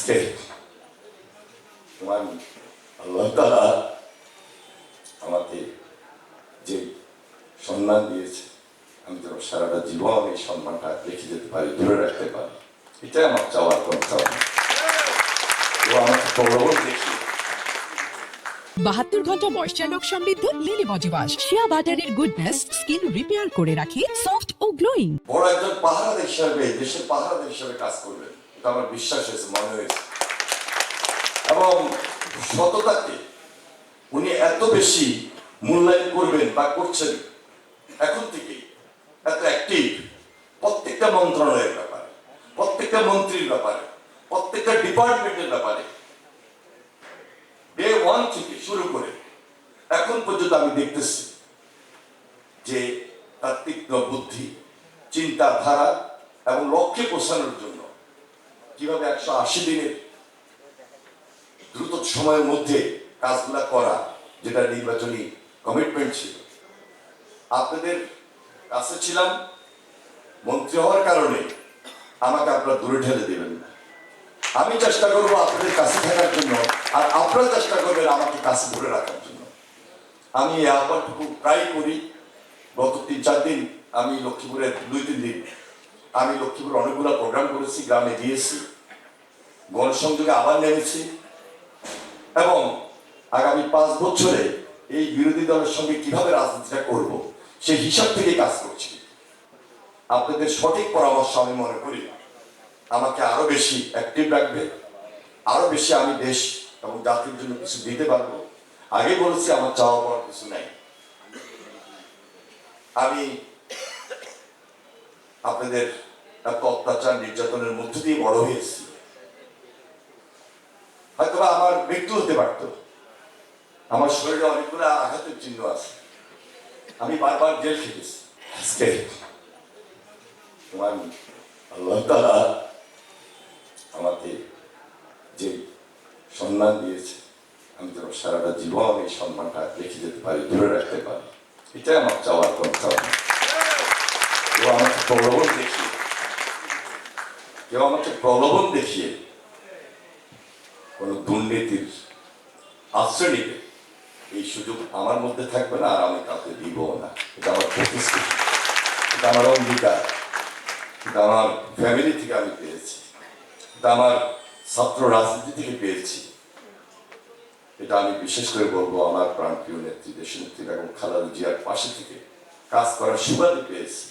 আজকে তোমার আল্লাহ তাআলা আমাকে যে সম্মান দিয়েছে, আমি যেন সারাটা জীবন এই সম্মানটা রেখে যেতে পারি, ধরে রাখতে পারি, এটাই আমার চাওয়ার কোন চাওয়া। আমাকে প্রলোভন দেখি 72 ঘন্টা ময়েশ্চার লক সমৃদ্ধ লিলি বডি ওয়াশ, শিয়া বাটারের গুডনেস স্কিন রিপেয়ার করে রাখে সফট ও গ্লোয়িং। বড় একজন পাহারাদার হিসাবে, দেশের পাহারাদার হিসাবে কাজ করবেন, এটা আমার বিশ্বাস হয়েছে, মনে হয়েছে। এবং সততাকে উনি এত বেশি মূল্যায়ন করবেন বা করছেন এখন থেকেই, এত অ্যাক্টিভ প্রত্যেকটা মন্ত্রণালয়ের ব্যাপারে, প্রত্যেকটা মন্ত্রীর ব্যাপারে, প্রত্যেকটা ডিপার্টমেন্টের ব্যাপারে, ডে ওয়ান থেকে শুরু করে এখন পর্যন্ত আমি দেখতেছি যে তার তীক্ষ্ণ বুদ্ধি, চিন্তাধারা এবং লক্ষ্যে পৌঁছানোর জন্য কিভাবে 180 দিনের দ্রুত সময়ের মধ্যে কাজগুলা করা, যেটা নির্বাচনী কমিটমেন্ট ছিল। আপনাদের কাছে ছিলাম, মন্ত্রী হওয়ার কারণে আমাকে আপনারা দূরে ঠেলে দেবেন না। আমি চেষ্টা করবো আপনাদের কাছে থাকার জন্য, আর আপনারা চেষ্টা করবেন আমাকে কাছে ধরে রাখার জন্য। আমি এই আহ্বানটুকু প্রায় করি। গত 3-4 দিন আমি লক্ষ্মীপুরের 2-3 দিন আমি লক্ষ্মীপুরে অনেকগুলো প্রোগ্রাম করেছি, গ্রামে গিয়েছি, গণসংযোগে আবার নেমেছি এবং আগামী 5 বছরে এই বিরোধী দলের সঙ্গে কিভাবে রাজনীতিটা করব সেই হিসাব থেকে কাজ করছি। আপনাদের সঠিক পরামর্শ আমি মনে করি আমাকে আরো বেশি অ্যাক্টিভ রাখবে, আরো বেশি আমি দেশ এবং জাতির জন্য কিছু দিতে পারবো। আগে বলেছি আমার চাওয়া পাওয়ার কিছু নাই। আমি আপনাদের এত অত্যাচার নির্যাতনের মধ্য দিয়ে বড় হয়েছি, হয়তো আমার মৃত্যু হতে পারত, আমার শরীরে অনেকগুলো আঘাতের চিহ্ন আছে, আমি বারবার জেল খেটেছি। আজকে তোমার আল্লাহ তাআলা আমাকে যে সম্মান দিয়েছে, আমি যেন সারাটা জীবন এই সম্মানটা রেখে যেতে পারি, ধরে রাখতে পারি, এটাই আমার চাওয়ার কোন চাওয়া। কেউ আমাকে প্রলোভন দেখিয়ে, কেউ আমাকে প্রলোভন দেখিয়ে কোন দুর্নীতির আশ্রয় নিবে, এই সুযোগ আমার মধ্যে থাকবে না, আর আমি কাউকে দিব না। এটা আমার প্রতিশ্রুতি, এটা আমার অঙ্গীকার, এটা আমার ফ্যামিলি থেকে আমি পেয়েছি, এটা আমার ছাত্র রাজনীতি থেকে পেয়েছি। এটা আমি বিশেষ করে বলবো আমার প্রাণপ্রিয় নেত্রী, দেশনেত্রী বেগম খালেদা জিয়ার পাশে থেকে কাজ করার সুবাদে পেয়েছি।